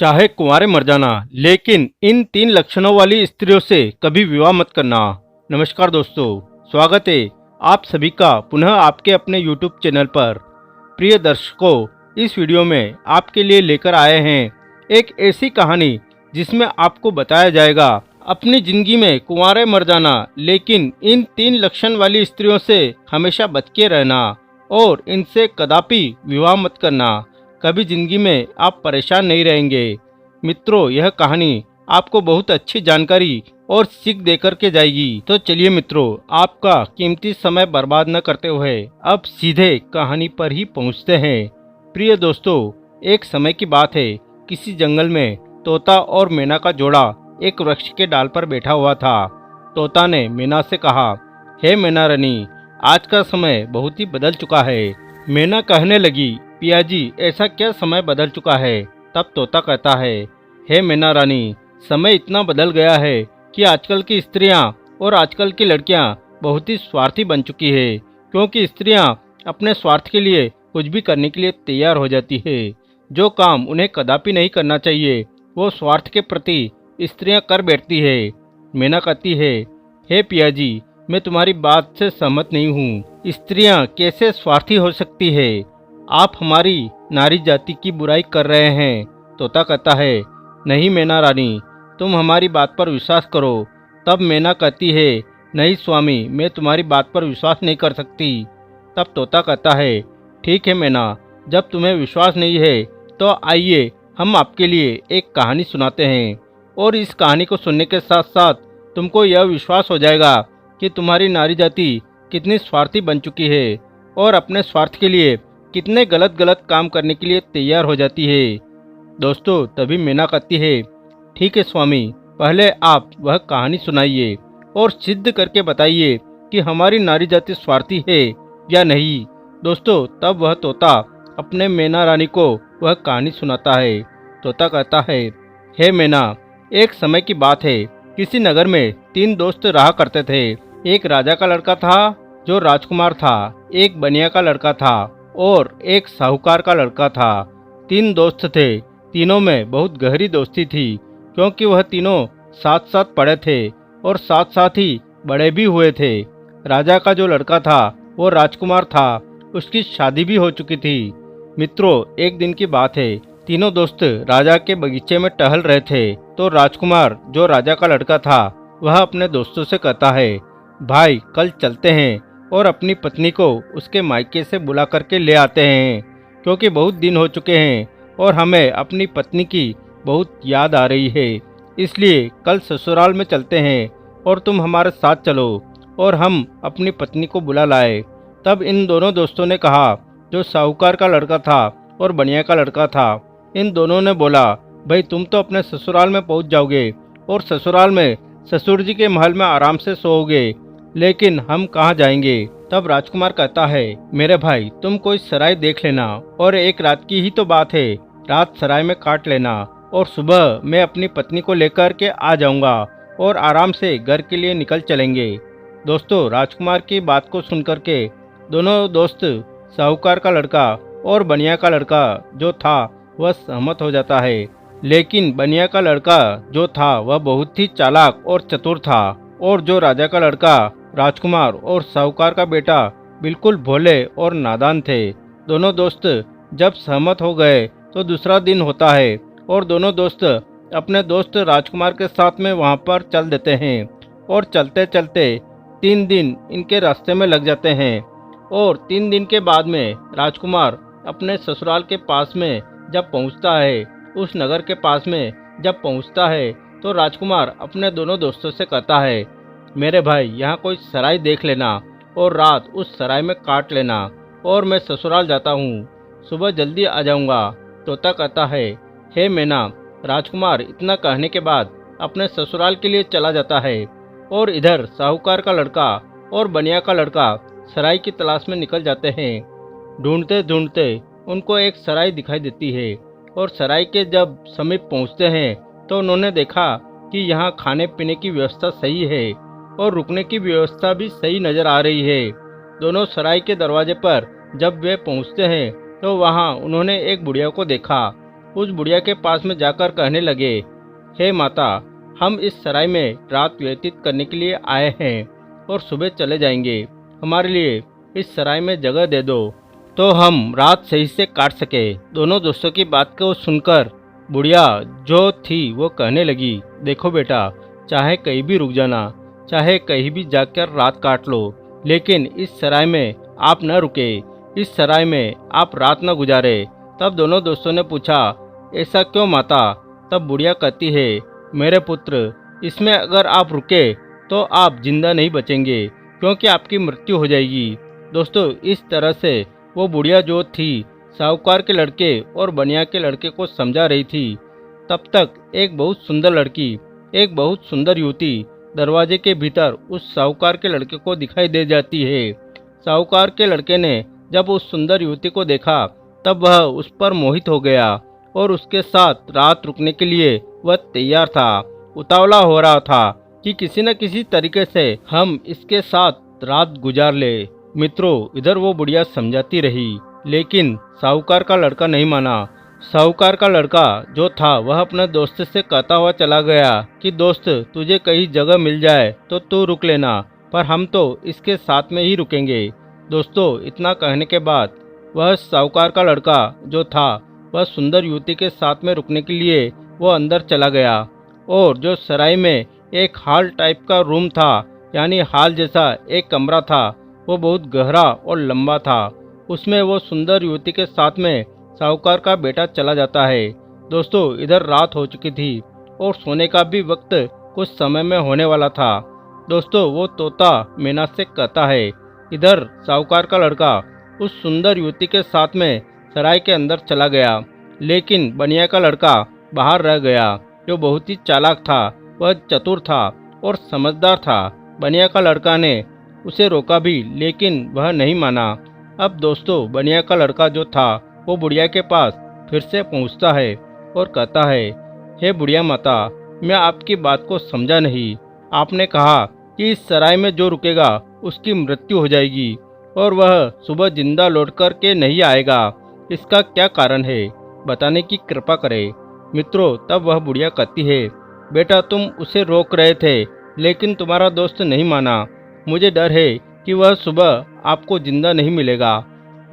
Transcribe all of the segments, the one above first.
चाहे कुंवारे मर जाना, लेकिन इन 3 लक्षणों वाली स्त्रियों से कभी विवाह मत करना। नमस्कार दोस्तों, स्वागत है आप सभी का पुनः आपके अपने YouTube चैनल पर। प्रिय दर्शकों, इस वीडियो में आपके लिए लेकर आए हैं एक ऐसी कहानी जिसमें आपको बताया जाएगा अपनी जिंदगी में कुंवारे मर जाना, लेकिन इन 3 लक्षण वाली स्त्रियों से हमेशा बच के रहना और इनसे कदापि विवाह मत करना। कभी जिंदगी में आप परेशान नहीं रहेंगे। मित्रों, यह कहानी आपको बहुत अच्छी जानकारी और सीख देकर के जाएगी। तो चलिए मित्रों, आपका कीमती समय बर्बाद न करते हुए अब सीधे कहानी पर ही पहुंचते हैं। प्रिय दोस्तों, एक समय की बात है, किसी जंगल में तोता और मैना का जोड़ा एक वृक्ष के डाल पर बैठा हुआ था। तोता ने मैना से कहा, हे मैना रानी, आज का समय बहुत ही बदल चुका है। मैना कहने लगी, पिया जी, ऐसा क्या समय बदल चुका है? तब तोता कहता है, हे मैना रानी, समय इतना बदल गया है कि आजकल की स्त्रियां और आजकल की लड़कियां बहुत ही स्वार्थी बन चुकी है, क्योंकि स्त्रियां अपने स्वार्थ के लिए कुछ भी करने के लिए तैयार हो जाती है। जो काम उन्हें कदापि नहीं करना चाहिए वो स्वार्थ के प्रति स्त्रियां कर बैठती है। मैना कहती है, हे पिया जी, मैं तुम्हारी बात से सहमत नहीं हूँ। स्त्रियां कैसे स्वार्थी हो सकती है? आप हमारी नारी जाति की बुराई कर रहे हैं। तोता कहता है, नहीं मैना रानी, तुम हमारी बात पर विश्वास करो। तब मैना कहती है, नहीं स्वामी, मैं तुम्हारी बात पर विश्वास नहीं कर सकती। तब तोता कहता है, ठीक है मैना, जब तुम्हें विश्वास नहीं है तो आइए हम आपके लिए एक कहानी सुनाते हैं, और इस कहानी को सुनने के साथ साथ तुमको यह विश्वास हो जाएगा कि तुम्हारी नारी जाति कितनी स्वार्थी बन चुकी है और अपने स्वार्थ के लिए कितने गलत गलत काम करने के लिए तैयार हो जाती है। दोस्तों, तभी मैना कहती है, ठीक है स्वामी, पहले आप वह कहानी सुनाइए और सिद्ध करके बताइए कि हमारी नारी जाति स्वार्थी है या नहीं। दोस्तों, तब वह तोता अपने मैना रानी को वह कहानी सुनाता है। तोता कहता है, हे मैना, एक समय की बात है, किसी नगर में 3 दोस्त रहा करते थे। एक राजा का लड़का था जो राजकुमार था, एक बनिया का लड़का था और एक साहूकार का लड़का था। 3 दोस्त थे, तीनों में बहुत गहरी दोस्ती थी, क्योंकि वह तीनों साथ साथ पढ़े थे और साथ साथ ही बड़े भी हुए थे। राजा का जो लड़का था वो राजकुमार था, उसकी शादी भी हो चुकी थी। मित्रों, एक दिन की बात है, तीनों दोस्त राजा के बगीचे में टहल रहे थे, तो राजकुमार जो राजा का लड़का था वह अपने दोस्तों से कहता है, भाई कल चलते हैं और अपनी पत्नी को उसके मायके से बुला करके ले आते हैं, क्योंकि बहुत दिन हो चुके हैं और हमें अपनी पत्नी की बहुत याद आ रही है। इसलिए कल ससुराल में चलते हैं और तुम हमारे साथ चलो और हम अपनी पत्नी को बुला लाए। तब इन दोनों दोस्तों ने कहा, जो साहूकार का लड़का था और बनिया का लड़का था, इन दोनों ने बोला, भाई तुम तो अपने ससुराल में पहुंच जाओगे और ससुराल में ससुर जी के महल में आराम से सोओगे, लेकिन हम कहाँ जाएंगे? तब राजकुमार कहता है, मेरे भाई तुम कोई सराय देख लेना और एक रात की ही तो बात है, रात सराय में काट लेना और सुबह मैं अपनी पत्नी को लेकर के आ जाऊंगा और आराम से घर के लिए निकल चलेंगे। दोस्तों, राजकुमार की बात को सुनकर के दोनों दोस्त, साहूकार का लड़का और बनिया का लड़का जो था वह सहमत हो जाता है। लेकिन बनिया का लड़का जो था वह बहुत ही चालाक और चतुर था, और जो राजा का लड़का राजकुमार और साहूकार का बेटा बिल्कुल भोले और नादान थे। दोनों दोस्त जब सहमत हो गए तो दूसरा दिन होता है और दोनों दोस्त अपने दोस्त राजकुमार के साथ में वहां पर चल देते हैं, और चलते चलते 3 दिन इनके रास्ते में लग जाते हैं। और 3 दिन के बाद में राजकुमार अपने ससुराल के पास में जब पहुंचता है, उस नगर के पास में जब पहुंचता है, तो राजकुमार अपने दोनों दोस्तों से कहता है, मेरे भाई यहाँ कोई सराय देख लेना और रात उस सराय में काट लेना, और मैं ससुराल जाता हूँ, सुबह जल्दी आ जाऊँगा। तोता कहता है, हे मैना। राजकुमार इतना कहने के बाद अपने ससुराल के लिए चला जाता है, और इधर साहूकार का लड़का और बनिया का लड़का सराय की तलाश में निकल जाते हैं। ढूंढते ढूंढते उनको एक सराय दिखाई देती है, और सराय के जब समीप पहुंचते हैं तो उन्होंने देखा कि यहाँ खाने पीने की व्यवस्था सही है और रुकने की व्यवस्था भी सही नजर आ रही है। दोनों सराय के दरवाजे पर जब वे पहुंचते हैं तो वहाँ उन्होंने एक बुढ़िया को देखा, उस बुढ़िया के पास में जाकर कहने लगे, हे माता, हम इस सराय में रात व्यतीत करने के लिए आए हैं और सुबह चले जाएंगे। हमारे लिए इस सराय में जगह दे दो तो हम रात सही से काट सके। दोनों दोस्तों की बात को सुनकर बुढ़िया जो थी वो कहने लगी, देखो बेटा, चाहे कहीं भी रुक जाना, चाहे कहीं भी जाकर रात काट लो, लेकिन इस सराय में आप न रुके, इस सराय में आप रात न गुजारे। तब दोनों दोस्तों ने पूछा, ऐसा क्यों माता? तब बुढ़िया कहती है, मेरे पुत्र, इसमें अगर आप रुके तो आप जिंदा नहीं बचेंगे, क्योंकि आपकी मृत्यु हो जाएगी। दोस्तों, इस तरह से वो बुढ़िया जो थी साहूकार के लड़के और बनिया के लड़के को समझा रही थी। तब तक एक बहुत सुंदर लड़की, एक बहुत सुंदर युवती दरवाजे के भीतर उस साहूकार के लड़के को दिखाई दे जाती है। साहूकार के लड़के ने जब उस सुंदर युवती को देखा तब वह उस पर मोहित हो गया और उसके साथ रात रुकने के लिए वह तैयार था। उतावला हो रहा था कि किसी न किसी तरीके से हम इसके साथ रात गुजार ले। मित्रों, इधर वो बुढ़िया समझाती रही, लेकिन साहूकार का लड़का नहीं माना। साहूकार का लड़का जो था वह अपने दोस्त से कहता हुआ चला गया कि दोस्त, तुझे कहीं जगह मिल जाए तो तू रुक लेना, पर हम तो इसके साथ में ही रुकेंगे। दोस्तों, इतना कहने के बाद वह साहूकार का लड़का जो था वह सुंदर युवती के साथ में रुकने के लिए वो अंदर चला गया। और जो सराय में एक हॉल टाइप का रूम था, यानी हॉल जैसा एक कमरा था, वो बहुत गहरा और लंबा था। उसमें वो सुंदर युवती के साथ में साहूकार का बेटा चला जाता है। दोस्तों, इधर रात हो चुकी थी और सोने का भी वक्त कुछ समय में होने वाला था। दोस्तों, वो तोता मैना से कहता है, इधर साहूकार का लड़का उस सुंदर युवती के साथ में सराय के अंदर चला गया, लेकिन बनिया का लड़का बाहर रह गया, जो बहुत ही चालाक था। वह चतुर था और समझदार था। बनिया का लड़का ने उसे रोका भी, लेकिन वह नहीं माना। अब दोस्तों, बनिया का लड़का जो था वो बुढ़िया के पास फिर से पहुंचता है और कहता है, हे बुढ़िया माता, मैं आपकी बात को समझा नहीं। आपने कहा कि इस सराय में जो रुकेगा उसकी मृत्यु हो जाएगी और वह सुबह जिंदा लौट कर के नहीं आएगा। इसका क्या कारण है, बताने की कृपा करें। मित्रों, तब वह बुढ़िया कहती है, बेटा, तुम उसे रोक रहे थे, लेकिन तुम्हारा दोस्त नहीं माना। मुझे डर है कि वह सुबह आपको जिंदा नहीं मिलेगा।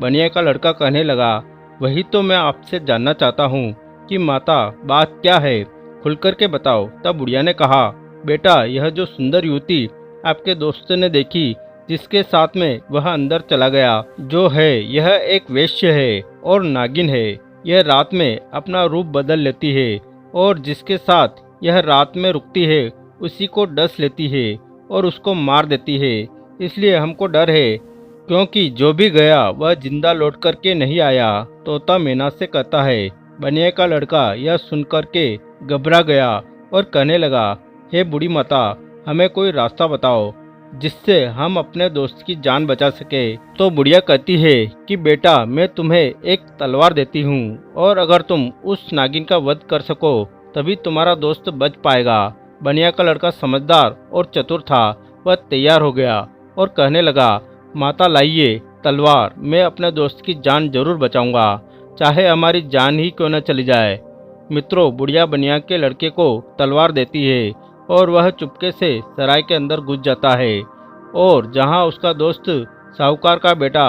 बनिया का लड़का कहने लगा, वही तो मैं आपसे जानना चाहता हूँ कि माता, बात क्या है, खुलकर के बताओ। तब बुढ़िया ने कहा, बेटा, यह जो सुंदर युवती आपके दोस्त ने देखी, जिसके साथ में वह अंदर चला गया, जो है यह एक वेश्या है और नागिन है। यह रात में अपना रूप बदल लेती है और जिसके साथ यह रात में रुकती है उसी को डस लेती है और उसको मार देती है। इसलिए हमको डर है, क्योंकि जो भी गया वह जिंदा लौट कर के नहीं आया। तोता मैना से कहता है। बनिया का लड़का यह सुनकर के घबरा गया और कहने लगा, हे बूढ़ी माता, हमें कोई रास्ता बताओ जिससे हम अपने दोस्त की जान बचा सके। तो बुढ़िया कहती है कि बेटा, मैं तुम्हें एक तलवार देती हूँ और अगर तुम उस नागिन का वध कर सको तभी तुम्हारा दोस्त बच पाएगा। बनिया का लड़का समझदार और चतुर था। वह तैयार हो गया और कहने लगा, माता लाइए तलवार, मैं अपने दोस्त की जान जरूर बचाऊंगा, चाहे हमारी जान ही क्यों न चली जाए। मित्रों, बुढ़िया बनिया के लड़के को तलवार देती है और वह चुपके से सराय के अंदर घुस जाता है और जहां उसका दोस्त साहूकार का बेटा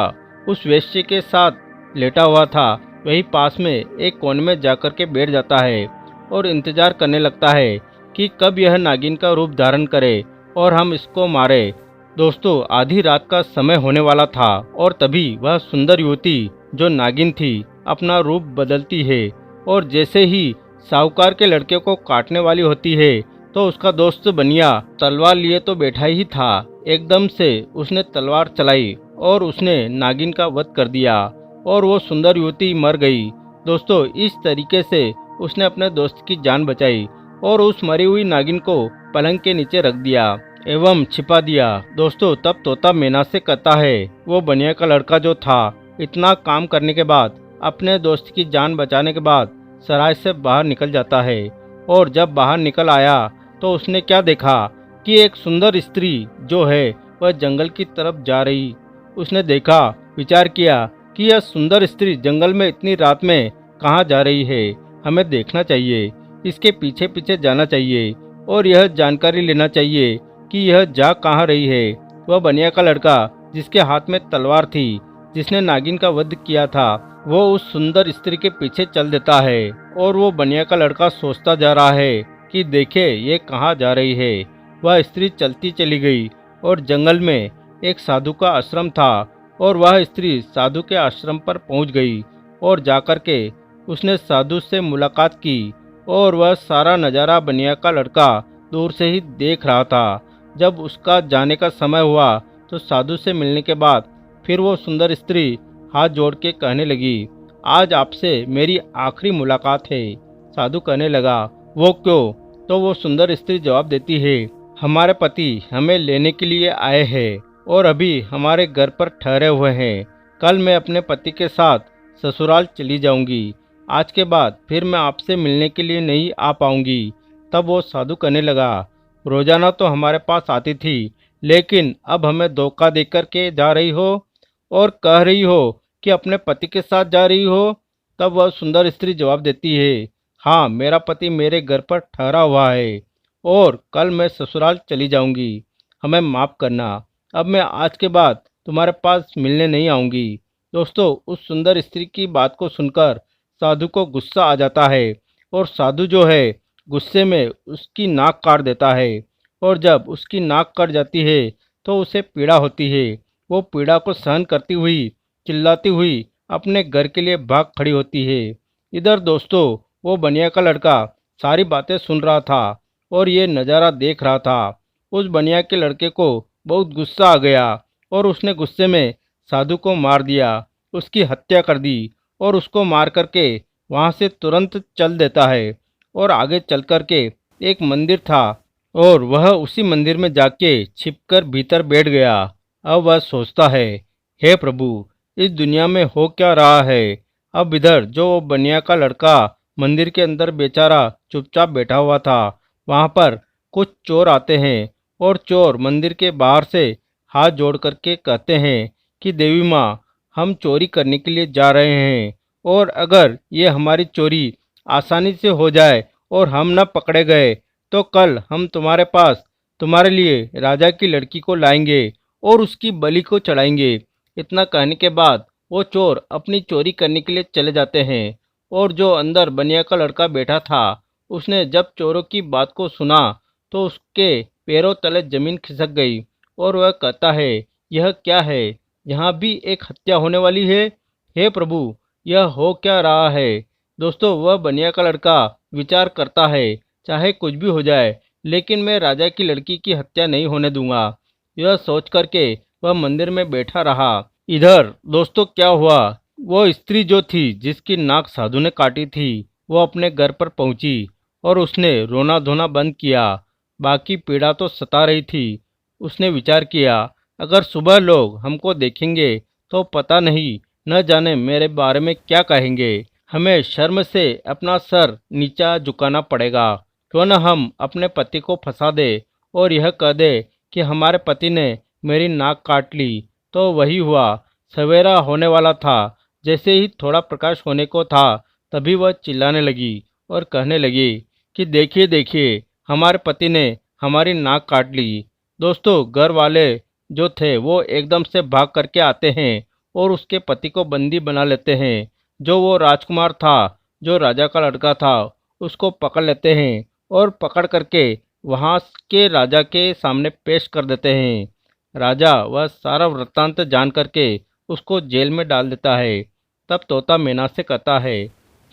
उस वेश्या के साथ लेटा हुआ था, वही पास में एक कोने में जाकर के बैठ जाता है और इंतजार करने लगता है कि कब यह नागिन का रूप धारण करे और हम इसको मारे। दोस्तों, आधी रात का समय होने वाला था और तभी वह सुंदर युवती जो नागिन थी अपना रूप बदलती है और जैसे ही साहूकार के लड़के को काटने वाली होती है तो उसका दोस्त बनिया तलवार लिए तो बैठा ही था। एकदम से उसने तलवार चलाई और उसने नागिन का वध कर दिया और वो सुंदर युवती मर गई। दोस्तों, इस तरीके से उसने अपने दोस्त की जान बचाई और उस मरी हुई नागिन को पलंग के नीचे रख दिया एवं छिपा दिया। दोस्तों, तब तोता मैना से कहता है, वो बनिया का लड़का जो था इतना काम करने के बाद, अपने दोस्त की जान बचाने के बाद सराय से बाहर निकल जाता है और जब बाहर निकल आया तो उसने क्या देखा कि एक सुंदर स्त्री जो है वह जंगल की तरफ जा रही। उसने देखा, विचार किया कि यह सुंदर स्त्री जंगल में इतनी रात में कहाँ जा रही है। हमें देखना चाहिए, इसके पीछे पीछे जाना चाहिए और यह जानकारी लेना चाहिए कि यह जा कहाँ रही है। वह बनिया का लड़का जिसके हाथ में तलवार थी, जिसने नागिन का वध किया था, वो उस सुंदर स्त्री के पीछे चल देता है और वो बनिया का लड़का सोचता जा रहा है कि देखे ये कहाँ जा रही है। वह स्त्री चलती चली गई और जंगल में एक साधु का आश्रम था और वह स्त्री साधु के आश्रम पर पहुंच गई और जाकर के उसने साधु से मुलाकात की और वह सारा नज़ारा बनिया का लड़का दूर से ही देख रहा था। जब उसका जाने का समय हुआ तो साधु से मिलने के बाद फिर वो सुंदर स्त्री हाथ जोड़ के कहने लगी, आज आपसे मेरी आखिरी मुलाकात है। साधु कहने लगा, वो क्यों? तो वो सुंदर स्त्री जवाब देती है, हमारे पति हमें लेने के लिए आए हैं और अभी हमारे घर पर ठहरे हुए हैं। कल मैं अपने पति के साथ ससुराल चली जाऊंगी। आज के बाद फिर मैं आपसे मिलने के लिए नहीं आ पाऊंगी। तब वो साधु कहने लगा, रोजाना तो हमारे पास आती थी, लेकिन अब हमें धोखा देकर के जा रही हो और कह रही हो कि अपने पति के साथ जा रही हो। तब वह सुंदर स्त्री जवाब देती है, हाँ, मेरा पति मेरे घर पर ठहरा हुआ है और कल मैं ससुराल चली जाऊंगी। हमें माफ़ करना, अब मैं आज के बाद तुम्हारे पास मिलने नहीं आऊंगी। दोस्तों, उस सुंदर स्त्री की बात को सुनकर साधु को गुस्सा आ जाता है और साधु जो है गुस्से में उसकी नाक काट देता है और जब उसकी नाक कट जाती है तो उसे पीड़ा होती है। वो पीड़ा को सहन करती हुई चिल्लाती हुई अपने घर के लिए भाग खड़ी होती है। इधर दोस्तों, वो बनिया का लड़का सारी बातें सुन रहा था और ये नज़ारा देख रहा था। उस बनिया के लड़के को बहुत गुस्सा आ गया और उसने गुस्से में साधु को मार दिया, उसकी हत्या कर दी और उसको मार करके वहाँ से तुरंत चल देता है और आगे चल करके एक मंदिर था और वह उसी मंदिर में जाके छिपकर भीतर बैठ गया। अब वह सोचता है, हे प्रभु, इस दुनिया में हो क्या रहा है। अब इधर जो बनिया का लड़का मंदिर के अंदर बेचारा चुपचाप बैठा हुआ था, वहाँ पर कुछ चोर आते हैं और चोर मंदिर के बाहर से हाथ जोड़ करके कहते हैं कि देवी माँ, हम चोरी करने के लिए जा रहे हैं और अगर ये हमारी चोरी आसानी से हो जाए और हम न पकड़े गए तो कल हम तुम्हारे पास तुम्हारे लिए राजा की लड़की को लाएंगे और उसकी बलि को चढ़ाएंगे। इतना कहने के बाद वो चोर अपनी चोरी करने के लिए चले जाते हैं और जो अंदर बनिया का लड़का बैठा था, उसने जब चोरों की बात को सुना तो उसके पैरों तले जमीन खिसक गई और वह कहता है, यह क्या है? यहाँ भी एक हत्या होने वाली है। हे प्रभु, यह हो क्या रहा है? दोस्तों, वह बनिया का लड़का विचार करता है, चाहे कुछ भी हो जाए लेकिन मैं राजा की लड़की की हत्या नहीं होने दूंगा। यह सोच करके वह मंदिर में बैठा रहा। इधर दोस्तों क्या हुआ, वो स्त्री जो थी जिसकी नाक साधु ने काटी थी, वो अपने घर पर पहुंची और उसने रोना धोना बंद किया। बाकी पीड़ा तो सता रही थी। उसने विचार किया, अगर सुबह लोग हमको देखेंगे तो पता नहीं, न जाने मेरे बारे में क्या कहेंगे। हमें शर्म से अपना सर नीचा झुकाना पड़ेगा। क्यों न हम अपने पति को फंसा दे और यह कह दे कि हमारे पति ने मेरी नाक काट ली। तो वही हुआ, सवेरा होने वाला था। जैसे ही थोड़ा प्रकाश होने को था तभी वह चिल्लाने लगी और कहने लगी कि देखिए देखिए, हमारे पति ने हमारी नाक काट ली। दोस्तों, घर वाले जो थे वो एकदम से भाग करके आते हैं और उसके पति को बंदी बना लेते हैं। जो वो राजकुमार था, जो राजा का लड़का था, उसको पकड़ लेते हैं और पकड़ करके वहाँ के राजा के सामने पेश कर देते हैं। राजा वह सारा वृत्तांत जान करके उसको जेल में डाल देता है। तब तोता मैना से कहता है,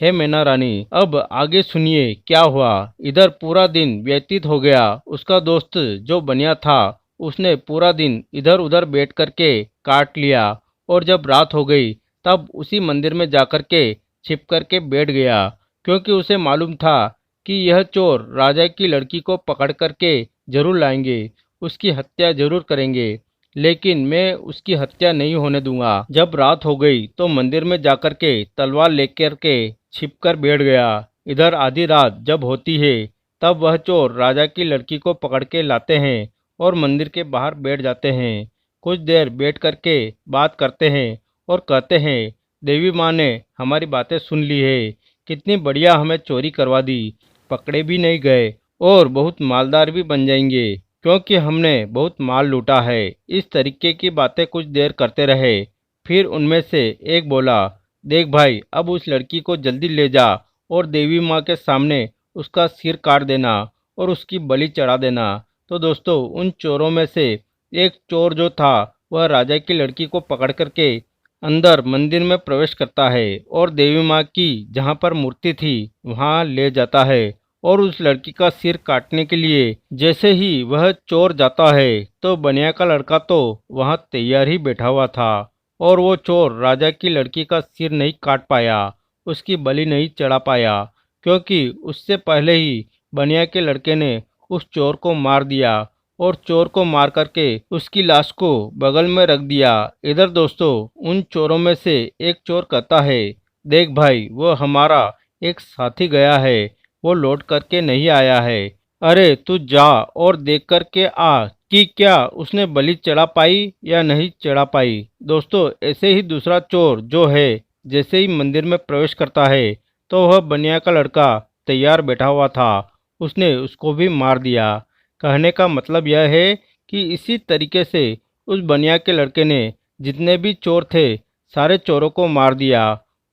हे मैना रानी, अब आगे सुनिए क्या हुआ। इधर पूरा दिन व्यतीत हो गया। उसका दोस्त जो बनिया था, उसने पूरा दिन इधर उधर बैठ करके काट लिया और जब रात हो गई तब उसी मंदिर में जाकर के छिप करके बैठ गया, क्योंकि उसे मालूम था कि यह चोर राजा की लड़की को पकड़ करके जरूर लाएंगे, उसकी हत्या जरूर करेंगे, लेकिन मैं उसकी हत्या नहीं होने दूंगा। जब रात हो गई तो मंदिर में जाकर के तलवार लेकर के छिपकर बैठ गया। इधर आधी रात जब होती है तब वह चोर राजा की लड़की को पकड़ के लाते हैं और मंदिर के बाहर बैठ जाते हैं। कुछ देर बैठ करके बात करते हैं और कहते हैं, देवी माँ ने हमारी बातें सुन ली है कितनी बढ़िया हमें चोरी करवा दी, पकड़े भी नहीं गए और बहुत मालदार भी बन जाएंगे क्योंकि हमने बहुत माल लूटा है। इस तरीके की बातें कुछ देर करते रहे। फिर उनमें से एक बोला, देख भाई, अब उस लड़की को जल्दी ले जा और देवी माँ के सामने उसका सिर काट देना और उसकी बलि चढ़ा देना। तो दोस्तों, उन चोरों में से एक चोर जो था वह राजा की लड़की को पकड़ करके अंदर मंदिर में प्रवेश करता है और देवी माँ की जहाँ पर मूर्ति थी वहाँ ले जाता है और उस लड़की का सिर काटने के लिए जैसे ही वह चोर जाता है तो बनिया का लड़का तो वहाँ तैयार ही बैठा हुआ था और वो चोर राजा की लड़की का सिर नहीं काट पाया, उसकी बलि नहीं चढ़ा पाया, क्योंकि उससे पहले ही बनिया के लड़के ने उस चोर को मार दिया और चोर को मार करके उसकी लाश को बगल में रख दिया। इधर दोस्तों, उन चोरों में से एक चोर कहता है, देख भाई, वो हमारा एक साथी गया है, वो लौट करके नहीं आया है। अरे तू जा और देख करके आ कि क्या उसने बलि चढ़ा पाई या नहीं चढ़ा पाई। दोस्तों, ऐसे ही दूसरा चोर जो है जैसे ही मंदिर में प्रवेश करता है तो वह बनिया का लड़का तैयार बैठा हुआ था, उसने उसको भी मार दिया। कहने का मतलब यह है कि इसी तरीके से उस बनिया के लड़के ने जितने भी चोर थे सारे चोरों को मार दिया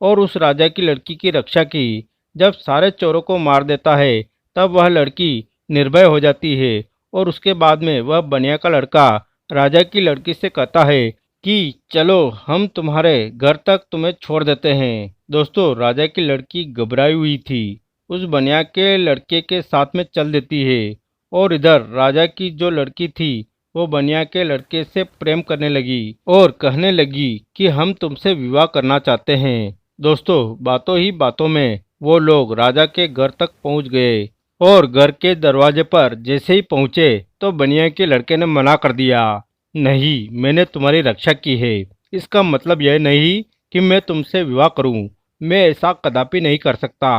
और उस राजा की लड़की की रक्षा की। जब सारे चोरों को मार देता है तब वह लड़की निर्भय हो जाती है और उसके बाद में वह बनिया का लड़का राजा की लड़की से कहता है कि चलो हम तुम्हारे घर तक तुम्हें छोड़ देते हैं। दोस्तों, राजा की लड़की घबराई हुई थी, उस बनिया के लड़के के साथ में चल देती है और इधर राजा की जो लड़की थी वो बनिया के लड़के से प्रेम करने लगी और कहने लगी कि हम तुमसे विवाह करना चाहते हैं। दोस्तों, बातों ही बातों में वो लोग राजा के घर तक पहुंच गए और घर के दरवाजे पर जैसे ही पहुंचे तो बनिया के लड़के ने मना कर दिया, नहीं, मैंने तुम्हारी रक्षा की है, इसका मतलब यह नहीं कि मैं तुमसे विवाह करूं, मैं ऐसा कदापि नहीं कर सकता।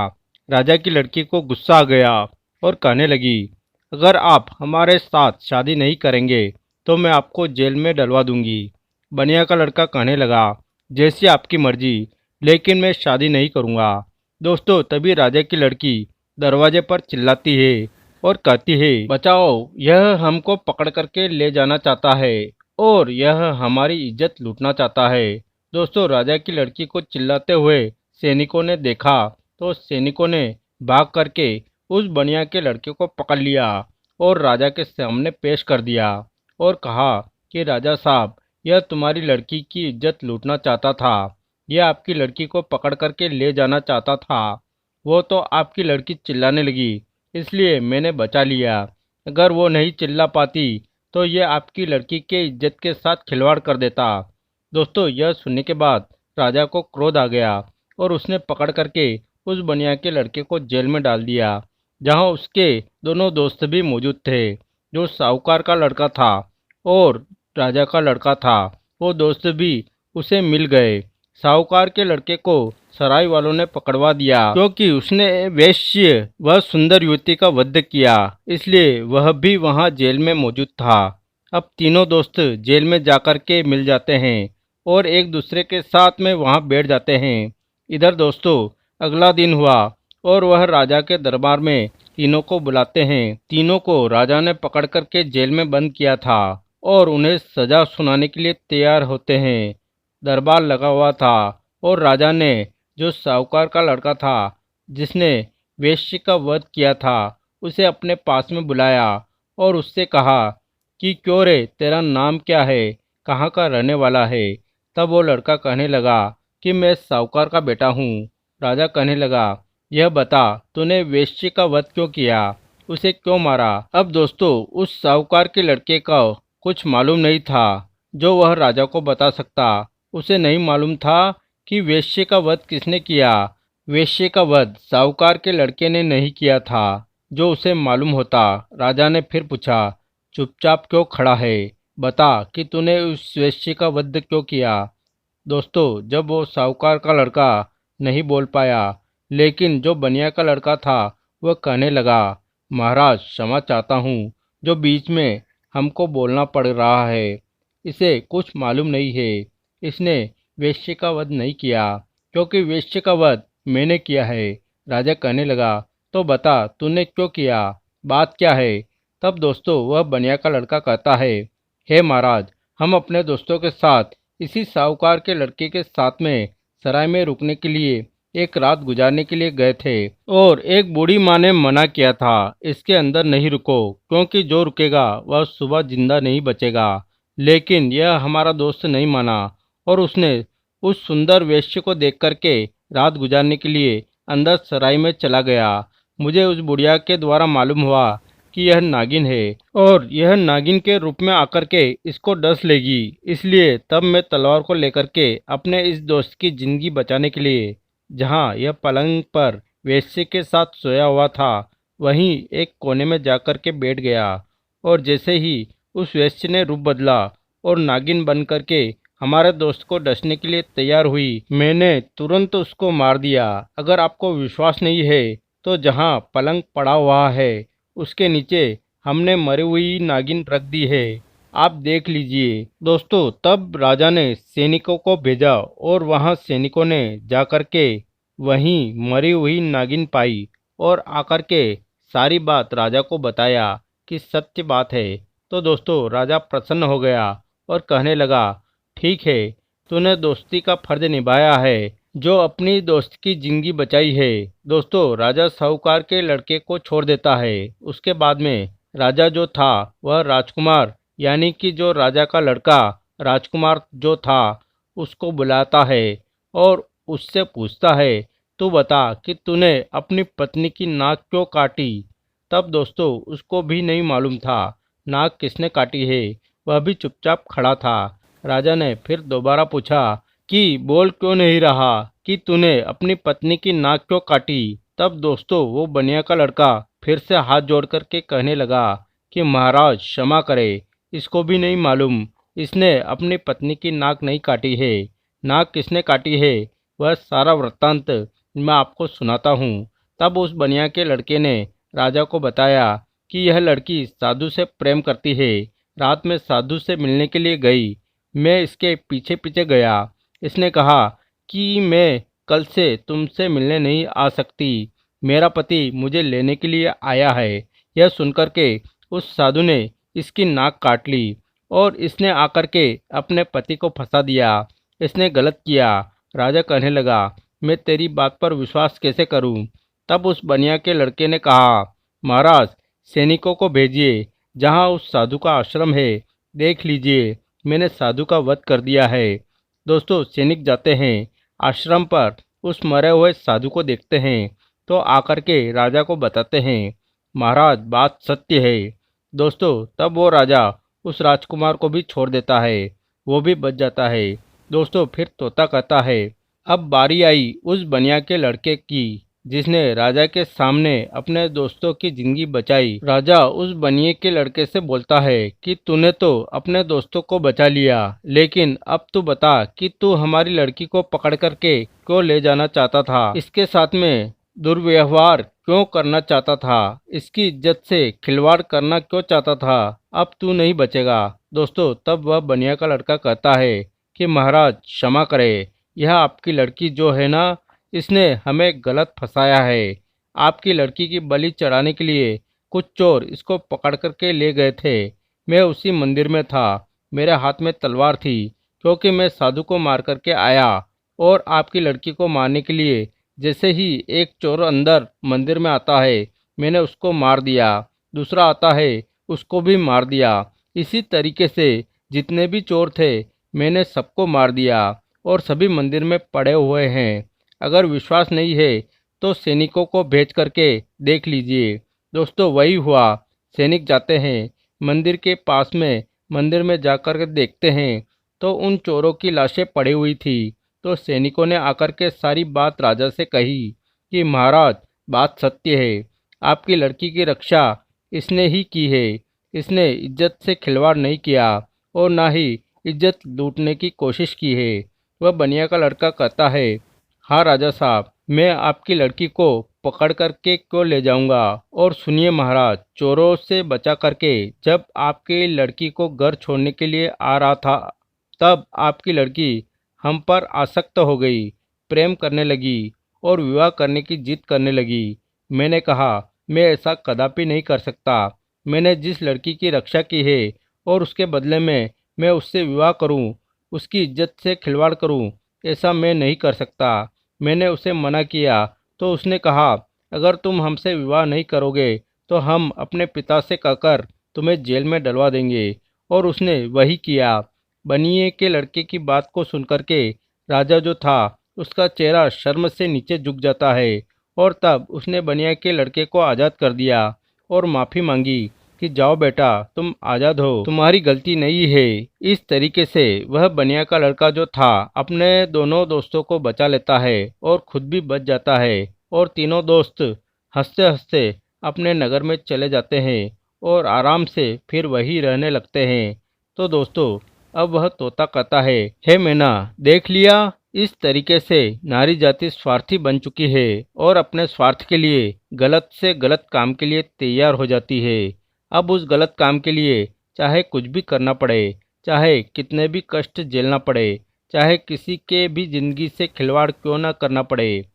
राजा की लड़की को गुस्सा आ गया और कहने लगी, अगर आप हमारे साथ शादी नहीं करेंगे तो मैं आपको जेल में डलवा दूंगी। बनिया का लड़का कहने लगा, जैसी आपकी मर्जी, लेकिन मैं शादी नहीं करूंगा। दोस्तों, तभी राजा की लड़की दरवाजे पर चिल्लाती है और कहती है, बचाओ, यह हमको पकड़ करके ले जाना चाहता है और यह हमारी इज्जत लूटना चाहता है। दोस्तों, राजा की लड़की को चिल्लाते हुए सैनिकों ने देखा तो सैनिकों ने भाग करके उस बनिया के लड़के को पकड़ लिया और राजा के सामने पेश कर दिया और कहा कि राजा साहब, यह तुम्हारी लड़की की इज्जत लूटना चाहता था, यह आपकी लड़की को पकड़ करके ले जाना चाहता था। वो तो आपकी लड़की चिल्लाने लगी इसलिए मैंने बचा लिया, अगर वो नहीं चिल्ला पाती तो ये आपकी लड़की के इज्जत के साथ खिलवाड़ कर देता। दोस्तों, यह सुनने के बाद राजा को क्रोध आ गया और उसने पकड़ करके उस बनिया के लड़के को जेल में डाल दिया, जहां उसके दोनों दोस्त भी मौजूद थे। जो साहूकार का लड़का था और राजा का लड़का था, वो दोस्त भी उसे मिल गए। साहूकार के लड़के को सराय वालों ने पकड़वा दिया क्योंकि उसने वेश्य व सुंदर युवती का वध किया, इसलिए वह भी वहां जेल में मौजूद था। अब तीनों दोस्त जेल में जाकर के मिल जाते हैं और एक दूसरे के साथ में वहां बैठ जाते हैं। इधर दोस्तों, अगला दिन हुआ और वह राजा के दरबार में तीनों को बुलाते हैं। तीनों को राजा ने पकड़ करके जेल में बंद किया था और उन्हें सजा सुनाने के लिए तैयार होते हैं। दरबार लगा हुआ था और राजा ने जो साहूकार का लड़का था जिसने वेश्या का वध किया था उसे अपने पास में बुलाया और उससे कहा कि क्यों रे, तेरा नाम क्या है, कहाँ का रहने वाला है। तब वो लड़का कहने लगा कि मैं साहूकार का बेटा हूँ। राजा कहने लगा, यह बता, तूने वेश्या का वध क्यों किया, उसे क्यों मारा। अब दोस्तों, उस साहूकार के लड़के का कुछ मालूम नहीं था जो वह राजा को बता सकता। उसे नहीं मालूम था कि वेश्या का वध किसने किया। वेश्या का वध साहूकार के लड़के ने नहीं किया था। जो उसे मालूम होता, राजा ने फिर पूछा, चुपचाप क्यों खड़ा है, बता कि तूने उस वेश्या का वध क्यों किया। दोस्तों, जब वो साहूकार का लड़का नहीं बोल पाया, लेकिन जो बनिया का लड़का था वह कहने लगा, महाराज क्षमा चाहता हूँ, जो बीच में हमको बोलना पड़ रहा है, इसे कुछ मालूम नहीं है, इसने वेश्या का वध नहीं किया, क्योंकि वेश्या का वध मैंने किया है। राजा कहने लगा, तो बता तूने क्यों किया, बात क्या है। तब दोस्तों वह बनिया का लड़का कहता है, हे महाराज, हम अपने दोस्तों के साथ इसी साहूकार के लड़के के साथ में सराय में रुकने के लिए एक रात गुजारने के लिए गए थे, और एक बूढ़ी माँ ने मना किया था, इसके अंदर नहीं रुको, क्योंकि जो रुकेगा वह सुबह जिंदा नहीं बचेगा। लेकिन यह हमारा दोस्त नहीं माना, और उसने उस सुंदर वेश्या को देख करके रात गुजारने के लिए अंदर सराय में चला गया। मुझे उस बुढ़िया के द्वारा मालूम हुआ कि यह नागिन है, और यह नागिन के रूप में आकर के इसको डस लेगी। इसलिए तब मैं तलवार को लेकर के अपने इस दोस्त की जिंदगी बचाने के लिए, जहाँ यह पलंग पर वेश्या के साथ सोया हुआ था, वहीं एक कोने में जाकर के बैठ गया। और जैसे ही उस वेश्या ने रूप बदला और नागिन बन करके हमारे दोस्त को डसने के लिए तैयार हुई, मैंने तुरंत उसको मार दिया। अगर आपको विश्वास नहीं है तो जहाँ पलंग पड़ा हुआ है उसके नीचे हमने मरी हुई नागिन रख दी है, आप देख लीजिए। दोस्तों तब राजा ने सैनिकों को भेजा, और वहां सैनिकों ने जाकर के वहीं मरी हुई नागिन पाई, और आकर के सारी बात राजा को बताया कि सत्य बात है। तो दोस्तों राजा प्रसन्न हो गया और कहने लगा, ठीक है, तूने दोस्ती का फर्ज निभाया है, जो अपनी दोस्त की जिंदगी बचाई है। दोस्तों राजा साहूकार के लड़के को छोड़ देता है। उसके बाद में राजा जो था वह राजकुमार, यानी कि जो राजा का लड़का राजकुमार जो था, उसको बुलाता है और उससे पूछता है, तू बता कि तूने अपनी पत्नी की नाक क्यों काटी। तब दोस्तों उसको भी नहीं मालूम था नाक किसने काटी है, वह भी चुपचाप खड़ा था। राजा ने फिर दोबारा पूछा कि बोल क्यों नहीं रहा, कि तूने अपनी पत्नी की नाक क्यों काटी। तब दोस्तों वो बनिया का लड़का फिर से हाथ जोड़ करके कहने लगा कि महाराज क्षमा करे, इसको भी नहीं मालूम, इसने अपनी पत्नी की नाक नहीं काटी है। नाक किसने काटी है वह सारा वृत्तांत मैं आपको सुनाता हूँ। तब उस बनिया के लड़के ने राजा को बताया कि यह लड़की साधु से प्रेम करती है। रात में साधु से मिलने के लिए गई, मैं इसके पीछे पीछे गया। इसने कहा कि मैं कल से तुमसे मिलने नहीं आ सकती, मेरा पति मुझे लेने के लिए आया है। यह सुनकर के उस साधु ने इसकी नाक काट ली, और इसने आकर के अपने पति को फंसा दिया। इसने गलत किया। राजा कहने लगा, मैं तेरी बात पर विश्वास कैसे करूं। तब उस बनिया के लड़के ने कहा, महाराज सैनिकों को भेजिए, जहां उस साधु का आश्रम है, देख लीजिए, मैंने साधु का वध कर दिया है। दोस्तों सैनिक जाते हैं आश्रम पर, उस मरे हुए साधु को देखते हैं, तो आकर के राजा को बताते हैं, महाराज बात सत्य है। दोस्तों तब वो राजा उस राजकुमार को भी छोड़ देता है, वो भी बच जाता है। दोस्तों फिर तोता कहता है, अब बारी आई उस बनिया के लड़के की, जिसने राजा के सामने अपने दोस्तों की जिंदगी बचाई। राजा उस बनिए के लड़के से बोलता है कि तूने तो अपने दोस्तों को बचा लिया, लेकिन अब तू बता कि तू हमारी लड़की को पकड़ करके क्यों ले जाना चाहता था, इसके साथ में दुर्व्यवहार क्यों करना चाहता था, इसकी इज्जत से खिलवाड़ करना क्यों चाहता था। अब तू नहीं बचेगा। दोस्तों तब वह बनिया का लड़का कहता है कि महाराज क्षमा करे, यह आपकी लड़की जो है ना, इसने हमें गलत फंसाया है। आपकी लड़की की बलि चढ़ाने के लिए कुछ चोर इसको पकड़ करके ले गए थे। मैं उसी मंदिर में था, मेरे हाथ में तलवार थी, क्योंकि मैं साधु को मार करके आया, और आपकी लड़की को मारने के लिए जैसे ही एक चोर अंदर मंदिर में आता है, मैंने उसको मार दिया, दूसरा आता है उसको भी मार दिया। इसी तरीके से जितने भी चोर थे मैंने सबको मार दिया, और सभी मंदिर में पड़े हुए हैं। अगर विश्वास नहीं है तो सैनिकों को भेज करके देख लीजिए। दोस्तों वही हुआ। सैनिक जाते हैं मंदिर के पास में, मंदिर में जाकर के देखते हैं तो उन चोरों की लाशें पड़ी हुई थी। तो सैनिकों ने आकर के सारी बात राजा से कही कि महाराज बात सत्य है, आपकी लड़की की रक्षा इसने ही की है, इसने इज्जत से खिलवाड़ नहीं किया और ना ही इज्जत लूटने की कोशिश की है। वह बनिया का लड़का कहता है, हाँ राजा साहब, मैं आपकी लड़की को पकड़ करके क्यों ले जाऊंगा। और सुनिए महाराज, चोरों से बचा करके जब आपकी लड़की को घर छोड़ने के लिए आ रहा था, तब आपकी लड़की हम पर आसक्त हो गई, प्रेम करने लगी, और विवाह करने की जिद करने लगी। मैंने कहा, मैं ऐसा कदापि नहीं कर सकता। मैंने जिस लड़की की रक्षा की है और उसके बदले में मैं उससे विवाह करूं, उसकी इज्जत से खिलवाड़ करूं, ऐसा मैं नहीं कर सकता। मैंने उसे मना किया तो उसने कहा, अगर तुम हमसे विवाह नहीं करोगे तो हम अपने पिता से कहकर तुम्हें जेल में डलवा देंगे। और उसने वही किया। बनिए के लड़के की बात को सुनकर के राजा जो था उसका चेहरा शर्म से नीचे झुक जाता है। और तब उसने बनिया के लड़के को आज़ाद कर दिया और माफ़ी मांगी कि जाओ बेटा, तुम आज़ाद हो, तुम्हारी गलती नहीं है। इस तरीके से वह बनिया का लड़का जो था अपने दोनों दोस्तों को बचा लेता है और खुद भी बच जाता है। और तीनों दोस्त हंसते हंसते अपने नगर में चले जाते हैं और आराम से फिर वही रहने लगते हैं। तो दोस्तों, अब वह तोता कहता है, हे मैना, देख लिया, इस तरीके से नारी जाति स्वार्थी बन चुकी है और अपने स्वार्थ के लिए गलत से गलत काम के लिए तैयार हो जाती है। अब उस गलत काम के लिए चाहे कुछ भी करना पड़े, चाहे कितने भी कष्ट झेलना पड़े, चाहे किसी के भी जिंदगी से खिलवाड़ क्यों ना करना पड़े,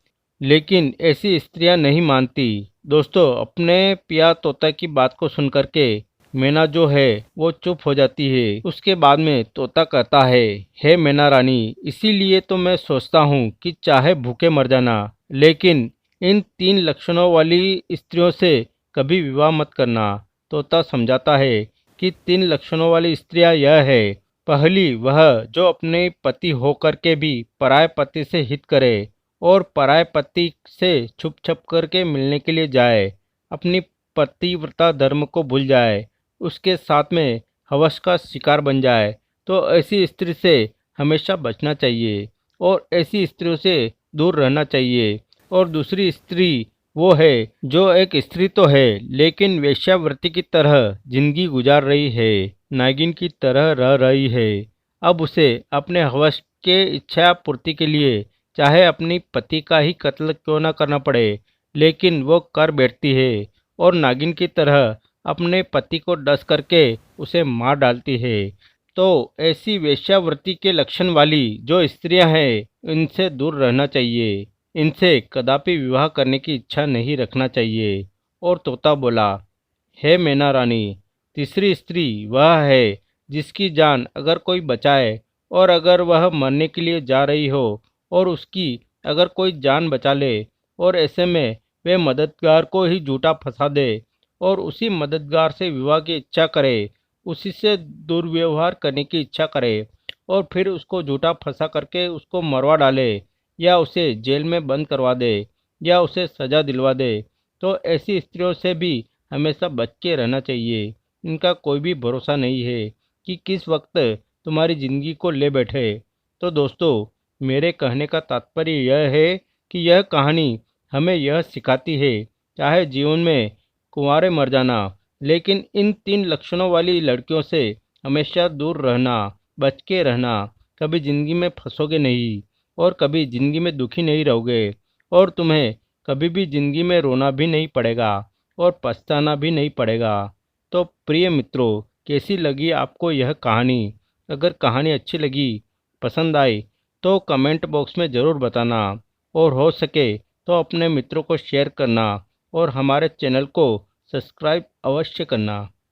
लेकिन ऐसी स्त्रियां नहीं मानती। दोस्तों, अपने पिया तोता की बात को सुनकर के मैना जो है वो चुप हो जाती है। उसके बाद में तोता कहता है, हे मैना रानी, इसीलिए तो मैं सोचता हूँ कि चाहे भूखे मर जाना, लेकिन इन 3 लक्षणों वाली स्त्रियों से कभी विवाह मत करना। तोता समझाता है कि 3 लक्षणों वाली स्त्रियां यह है, पहली वह जो अपने पति होकर के भी पराये पति से हित करे और पराये पति से छुप छुप करके मिलने के लिए जाए, अपनी पतिव्रता धर्म को भूल जाए, उसके साथ में हवस का शिकार बन जाए, तो ऐसी स्त्री से हमेशा बचना चाहिए और ऐसी स्त्रियों से दूर रहना चाहिए। और दूसरी स्त्री वो है जो एक स्त्री तो है लेकिन वेश्यावृत्ति की तरह जिंदगी गुजार रही है, नागिन की तरह रह रही है। अब उसे अपने हवस के इच्छा पूर्ति के लिए चाहे अपनी पति का ही कत्ल क्यों न करना पड़े, लेकिन वो कर बैठती है और नागिन की तरह अपने पति को डस करके उसे मार डालती है। तो ऐसी वेश्यावृत्ति के लक्षण वाली जो स्त्रियां हैं, इनसे दूर रहना चाहिए, इनसे कदापि विवाह करने की इच्छा नहीं रखना चाहिए। और तोता बोला, हे मैना रानी, तीसरी स्त्री वह है जिसकी जान अगर कोई बचाए और अगर वह मरने के लिए जा रही हो और उसकी अगर कोई जान बचा ले और ऐसे में वे मददगार को ही झूठा फंसा दे और उसी मददगार से विवाह की इच्छा करे, उसी से दुर्व्यवहार करने की इच्छा करे और फिर उसको झूठा फंसा करके उसको मरवा डाले या उसे जेल में बंद करवा दे या उसे सजा दिलवा दे, तो ऐसी स्त्रियों से भी हमेशा बच के रहना चाहिए। इनका कोई भी भरोसा नहीं है कि किस वक्त तुम्हारी ज़िंदगी को ले बैठे। तो दोस्तों, मेरे कहने का तात्पर्य यह है कि यह कहानी हमें यह सिखाती है, चाहे जीवन में कुंवारे मर जाना, लेकिन इन 3 लक्षणों वाली लड़कियों से हमेशा दूर रहना, बच के रहना। कभी ज़िंदगी में फंसोगे नहीं और कभी ज़िंदगी में दुखी नहीं रहोगे और तुम्हें कभी भी ज़िंदगी में रोना भी नहीं पड़ेगा और पछताना भी नहीं पड़ेगा। तो प्रिय मित्रों, कैसी लगी आपको यह कहानी? अगर कहानी अच्छी लगी, पसंद आई, तो कमेंट बॉक्स में ज़रूर बताना और हो सके तो अपने मित्रों को शेयर करना और हमारे चैनल को सब्सक्राइब अवश्य करना।